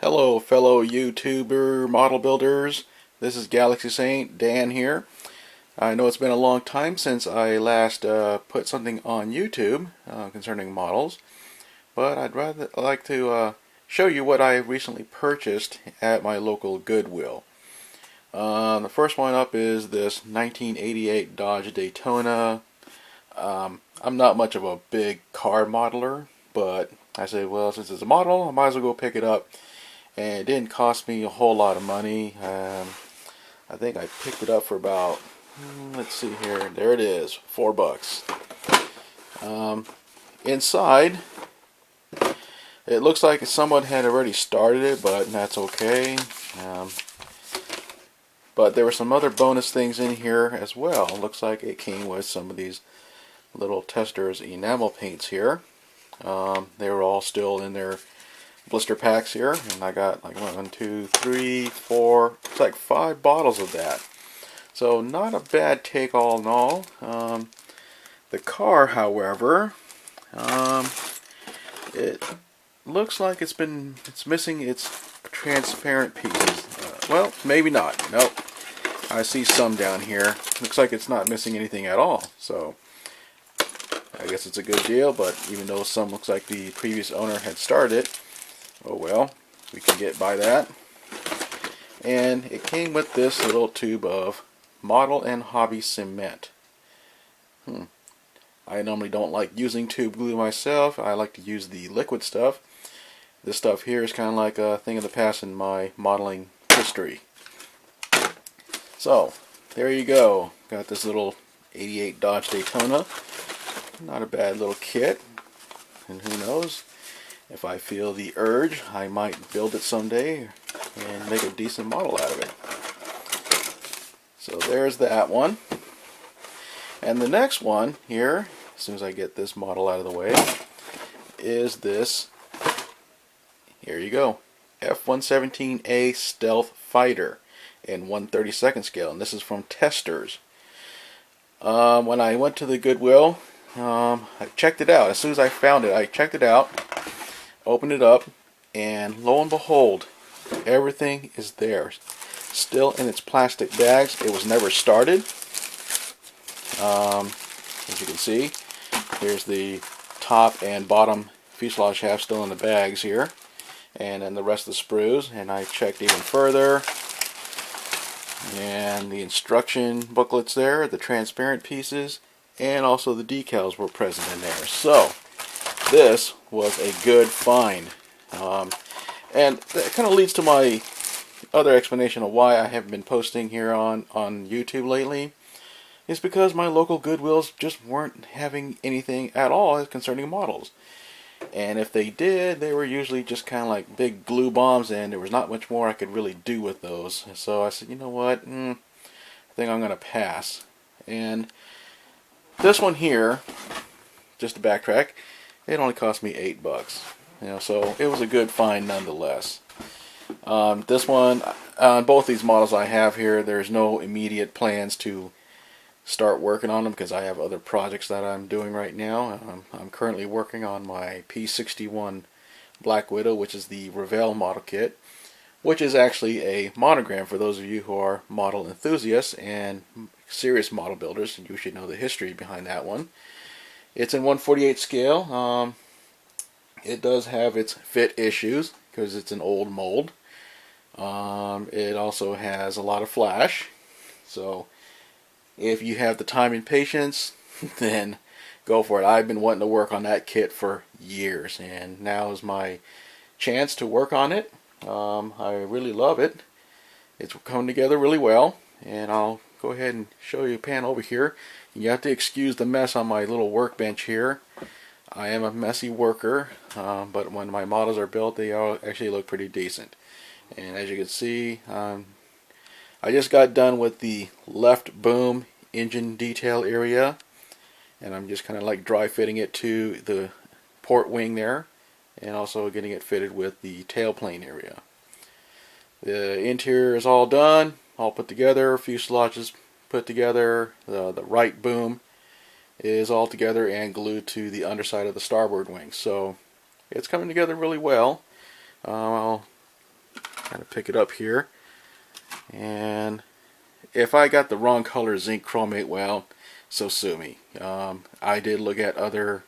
Hello fellow YouTuber model builders, this is Galaxy Saint Dan here. I know it's been a long time since I last put something on YouTube concerning models, but I'd rather like to show you what I recently purchased at my local Goodwill. The first one up is this 1988 Dodge Daytona. I'm not much of a big car modeler, but I said, well, since it's a model, I might as well go pick it up. And it didn't cost me a whole lot of money. I think I picked it up for about, let's see here, there it is, $4. Inside, it looks like someone had already started it, but that's okay. But there were some other bonus things in here as well. Looks like it came with some of these little testers enamel paints here. They were all still in their blister packs here, and I got like 1, 2, 3, 4, it's like 5 bottles of that. So not a bad take all in all. The car, however, it looks like it's missing its transparent pieces. Well, maybe not. Nope. I see some down here. Looks like it's not missing anything at all. So I guess it's a good deal, but even though some looks like the previous owner had started it, oh well, we can get by that. And it came with this little tube of Model and Hobby cement. I normally don't like using tube glue myself. I like to use the liquid stuff. This stuff here is kind of like a thing of the past in my modeling history. So, there you go. Got this little 88 Dodge Daytona. Not a bad little kit. And who knows, if I feel the urge, I might build it someday and make a decent model out of it. So there's that one. And the next one here, as soon as I get this model out of the way, is this, here you go, F-117A Stealth Fighter in 1/32 scale. And this is from Testers. When I went to the Goodwill, I checked it out. As soon as I found it, I checked it out, opened it up, and lo and behold, everything is there, still in its plastic bags. It was never started. As you can see, here's the top and bottom fuselage half still in the bags here, and then the rest of the sprues. And I checked even further, and the instruction booklets there, the transparent pieces, and also the decals were present in there. So this was a good find. And that kind of leads to my other explanation of why I haven't been posting here on YouTube lately. It's because my local Goodwills just weren't having anything at all concerning models. And if they did, they were usually just kind of like big glue bombs, and there was not much more I could really do with those. So I said, you know what, I think I'm going to pass. And this one here, just to backtrack, it only cost me $8. So it was a good find nonetheless. This one, on both these models I have here, there's no immediate plans to start working on them because I have other projects that I'm doing right now. I'm currently working on my P61 Black Widow, which is the Revell model kit, which is actually a monogram for those of you who are model enthusiasts and serious model builders. You should know the history behind that one. It's in 1/48 scale. It does have its fit issues because it's an old mold. It also has a lot of flash. So if you have the time and patience, then go for it. I've been wanting to work on that kit for years, and now is my chance to work on it. I really love it. It's coming together really well, and I'll go ahead and show you a pan over here. You have to excuse the mess on my little workbench here. I am a messy worker, but when my models are built, they all actually look pretty decent. And as you can see, I just got done with the left boom engine detail area, and I'm just kind of like dry fitting it to the port wing there, and also getting it fitted with the tailplane area. The interior is all done, all put together, fuselage is put together, the right boom is all together and glued to the underside of the starboard wing. So it's coming together really well. I'll kind of pick it up here. And if I got the wrong color zinc chromate, well, so sue me. I did look at other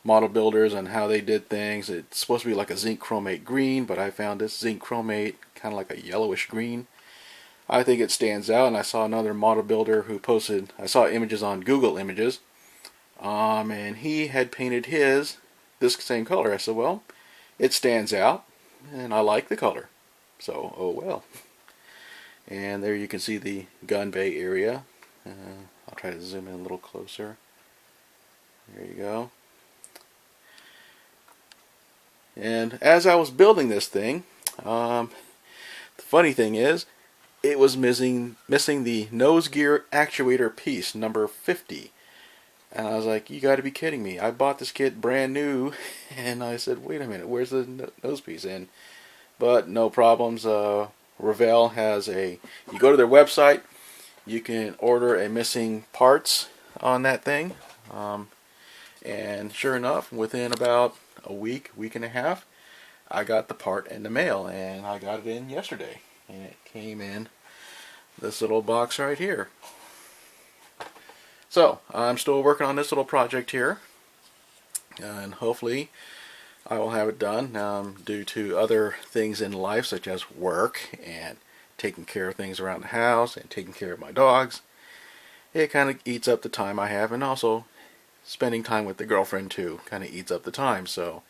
model builders and how they did things. It's supposed to be like a zinc chromate green, but I found this zinc chromate kind of like a yellowish green. I think it stands out, and I saw another model builder who posted, I saw images on Google Images, and he had painted his this same color. I said, well, it stands out, and I like the color, so oh well. And there you can see the gun bay area. I'll try to zoom in a little closer. There you go. And as I was building this thing, the funny thing is, it was missing the nose gear actuator piece, number 50. And I was like, you got to be kidding me. I bought this kit brand new, and I said, wait a minute, where's the nose piece in? But no problems. Revell has you go to their website, you can order a missing parts on that thing. And sure enough, within about a week and a half, I got the part in the mail, and I got it in yesterday. And it came in this little box right here. So I'm still working on this little project here, and hopefully I will have it done. Due to other things in life, such as work and taking care of things around the house and taking care of my dogs, it kind of eats up the time I have, and also spending time with the girlfriend too kind of eats up the time. So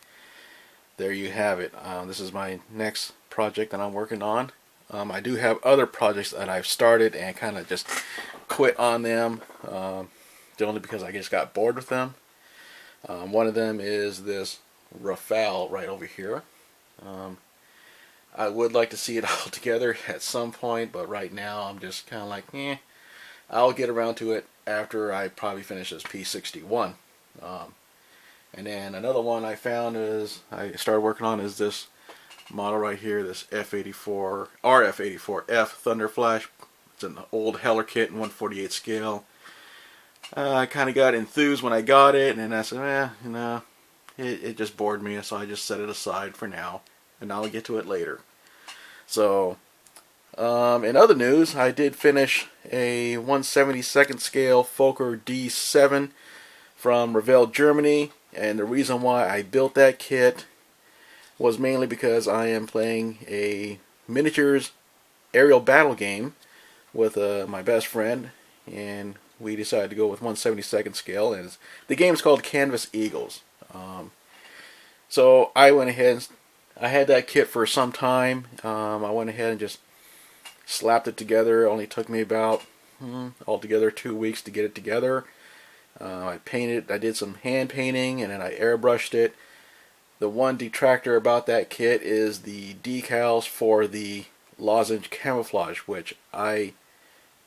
there you have it. This is my next project that I'm working on. I do have other projects that I've started and kind of just quit on them, only because I just got bored with them. One of them is this waffle right over here. I would like to see it all together at some point, but right now I'm just kind of like, I'll get around to it after I probably finish this P61. And then another one I found I started working on is this model right here, this F84 RF84F Thunder Flash. It's an old Heller kit in 1/48 scale. I kind of got enthused when I got it, and then I said, it just bored me, so I just set it aside for now, and I'll get to it later. So, in other news, I did finish a 1/72nd scale Fokker D7 from Revell, Germany, and the reason why I built that kit was mainly because I am playing a miniatures aerial battle game with my best friend, and we decided to go with 1/72nd scale, and the game's called Canvas Eagles. So I went ahead, I had that kit for some time. I went ahead and just slapped it together. It only took me about altogether 2 weeks to get it together. I did some hand painting, and then I airbrushed it. The one detractor about that kit is the decals for the lozenge camouflage, which I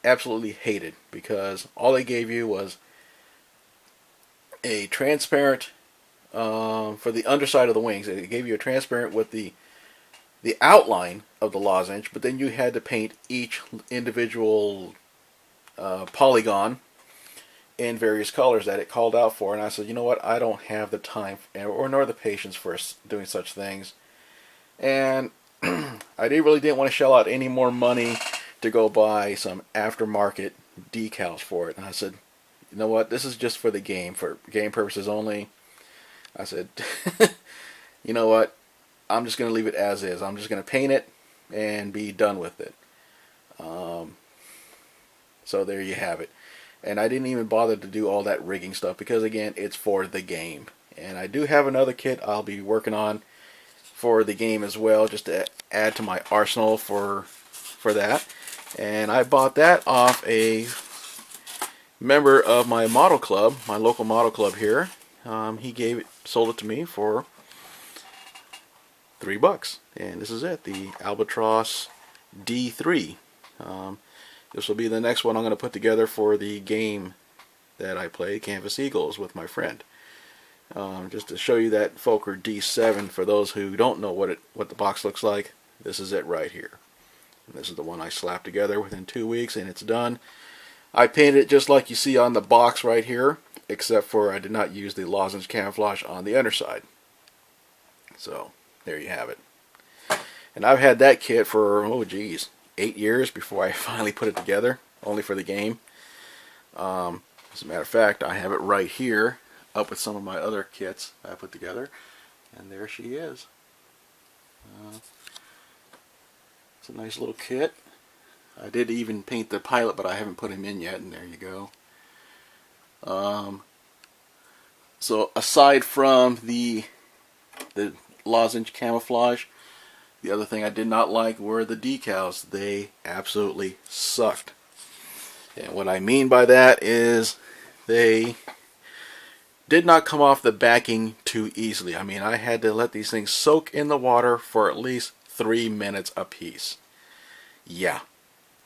absolutely hated, because all they gave you was a transparent for the underside of the wings. It gave you a transparent with the outline of the lozenge, but then you had to paint each individual polygon in various colors that it called out for. And I said, you know what, I don't have the time or nor the patience for doing such things. And I really didn't want to shell out any more money to go buy some aftermarket decals for it. And I said, you know what, this is just for the game, for game purposes only. I said, you know what, I'm just going to leave it as is. I'm just going to paint it and be done with it. So there you have it. And I didn't even bother to do all that rigging stuff, because again, it's for the game. And I do have another kit I'll be working on for the game as well, just to add to my arsenal for that. And I bought that off a member of my model club, my local model club here. He sold it to me for $3, and this is it, the Albatross D3. This will be the next one I'm going to put together for the game that I play, Canvas Eagles, with my friend. Just to show you that Fokker D7, for those who don't know what the box looks like, this is it right here. And this is the one I slapped together within 2 weeks, and it's done. I painted it just like you see on the box right here, except for I did not use the lozenge camouflage on the underside. So there you have it. And I've had that kit for, oh geez, 8 years before I finally put it together, only for the game. As a matter of fact, I have it right here, up with some of my other kits I put together. And there she is. It's a nice little kit. I did even paint the pilot, but I haven't put him in yet, and there you go. So aside from the lozenge camouflage, the other thing I did not like were the decals. They absolutely sucked. And what I mean by that is they did not come off the backing too easily. I mean, I had to let these things soak in the water for at least 3 minutes apiece. Yeah.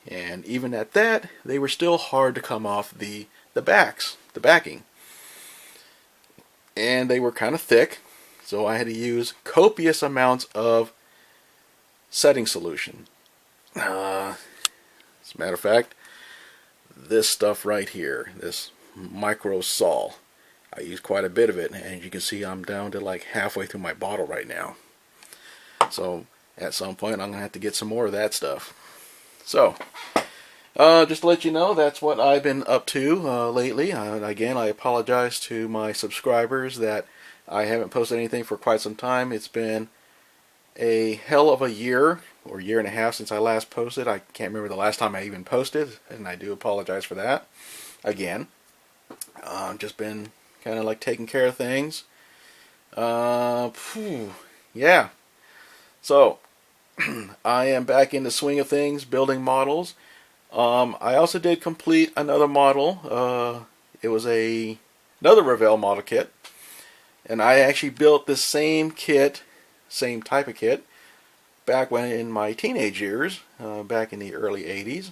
And even at that, they were still hard to come off the backing. And they were kind of thick, so I had to use copious amounts of setting solution. As a matter of fact, this stuff right here, this micro sol, I used quite a bit of it, and you can see I'm down to like halfway through my bottle right now. So at some point I'm going to have to get some more of that stuff. So just to let you know, that's what I've been up to lately. Again, I apologize to my subscribers that I haven't posted anything for quite some time. It's been a hell of a year or year and a half since I last posted. I can't remember the last time I even posted, and I do apologize for that. Again, just been kind of like taking care of things. Yeah. So I am back in the swing of things, building models. I also did complete another model. It was another Revell model kit, and I actually built the same kit, same type of kit, back when in my teenage years, back in the early 80s,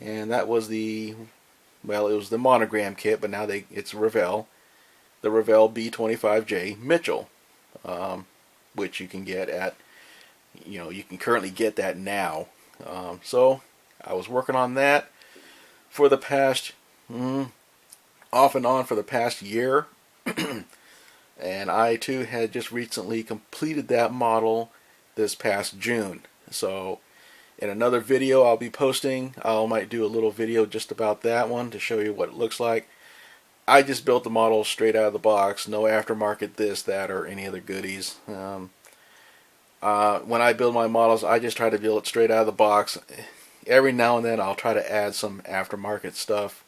and that was it was the monogram kit, but now it's Revell, the Revell B25J Mitchell, which you can get at, you can currently get that now. So I was working on that for the past, off and on for the past year. And I too had just recently completed that model this past June. So in another video I'll be posting, I might do a little video just about that one to show you what it looks like. I just built the model straight out of the box, no aftermarket this, that, or any other goodies. When I build my models, I just try to build it straight out of the box. Every now and then I'll try to add some aftermarket stuff,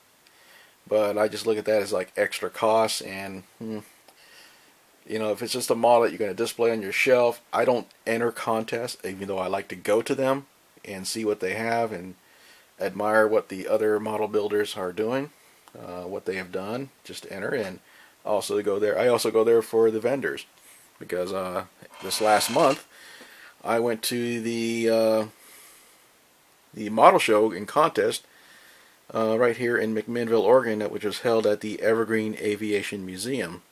but I just look at that as like extra costs. And if it's just a model that you're going to display on your shelf, I don't enter contests, even though I like to go to them and see what they have and admire what the other model builders are doing, what they have done, just to enter. And also go there. I also go there for the vendors, because this last month I went to the model show and contest right here in McMinnville, Oregon, which was held at the Evergreen Aviation Museum,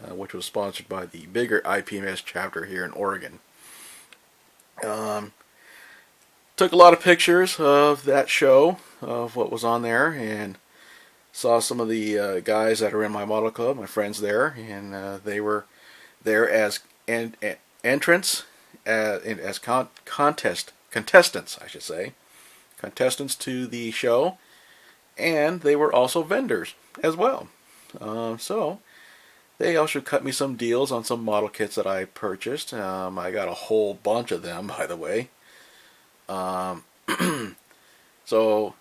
which was sponsored by the bigger IPMS chapter here in Oregon. Took a lot of pictures of that show, of what was on there, and saw some of the guys that are in my model club, my friends there, and they were there as entrants, as contestants, I should say. Contestants to the show, and they were also vendors as well. So they also cut me some deals on some model kits that I purchased. I got a whole bunch of them, by the way. So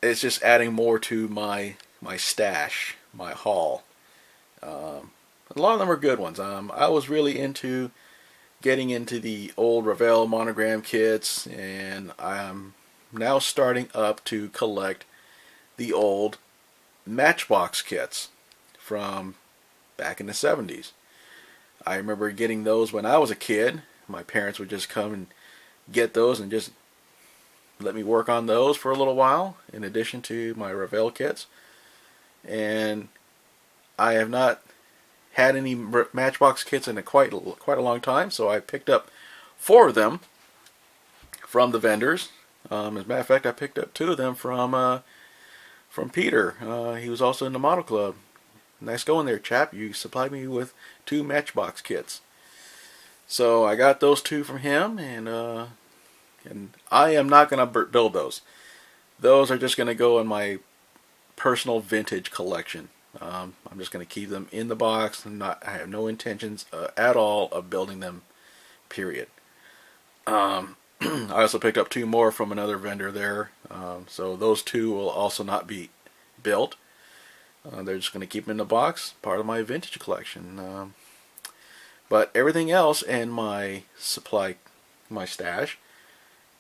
it's just adding more to my stash, my haul. A lot of them are good ones. I was really into getting into the old Revell monogram kits, and I'm now starting up to collect the old Matchbox kits from back in the 70s. I remember getting those when I was a kid. My parents would just come and get those and just let me work on those for a little while, in addition to my Revell kits. And I have not had any Matchbox kits in quite a long time, so I picked up 4 of them from the vendors. As a matter of fact, I picked up 2 of them from Peter. He was also in the model club. Nice going there, chap. You supplied me with 2 Matchbox kits. So I got those two from him, and I am not going to build those. Those are just going to go in my personal vintage collection. I'm just going to keep them in the box. I have no intentions at all of building them. Period. I also picked up two more from another vendor there, so those two will also not be built. They're just going to keep them in the box, part of my vintage collection. But everything else in my my stash,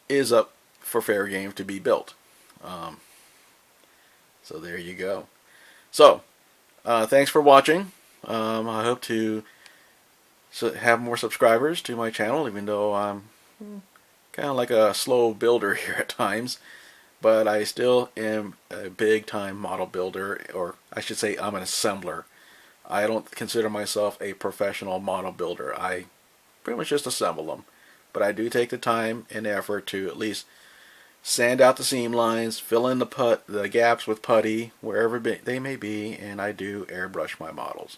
is up for fair game to be built. So there you go. So, thanks for watching. I hope to have more subscribers to my channel, even though I'm kind of like a slow builder here at times. But I still am a big time model builder, or I should say I'm an assembler. I don't consider myself a professional model builder. I pretty much just assemble them. But I do take the time and effort to at least sand out the seam lines, fill in the gaps with putty wherever they may be, and I do airbrush my models.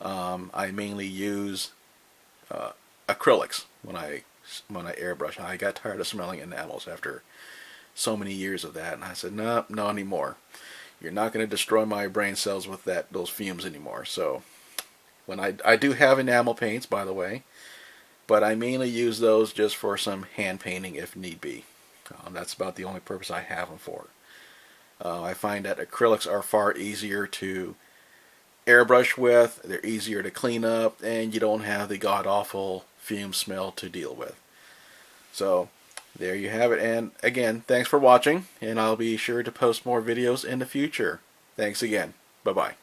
I mainly use acrylics when I airbrush. I got tired of smelling enamels after so many years of that, and I said, no, not anymore. You're not going to destroy my brain cells with those fumes anymore. So when I do have enamel paints, by the way, but I mainly use those just for some hand painting if need be. That's about the only purpose I have them for. I find that acrylics are far easier to airbrush with, they're easier to clean up, and you don't have the god-awful fume smell to deal with. So there you have it, and again, thanks for watching, and I'll be sure to post more videos in the future. Thanks again. Bye-bye.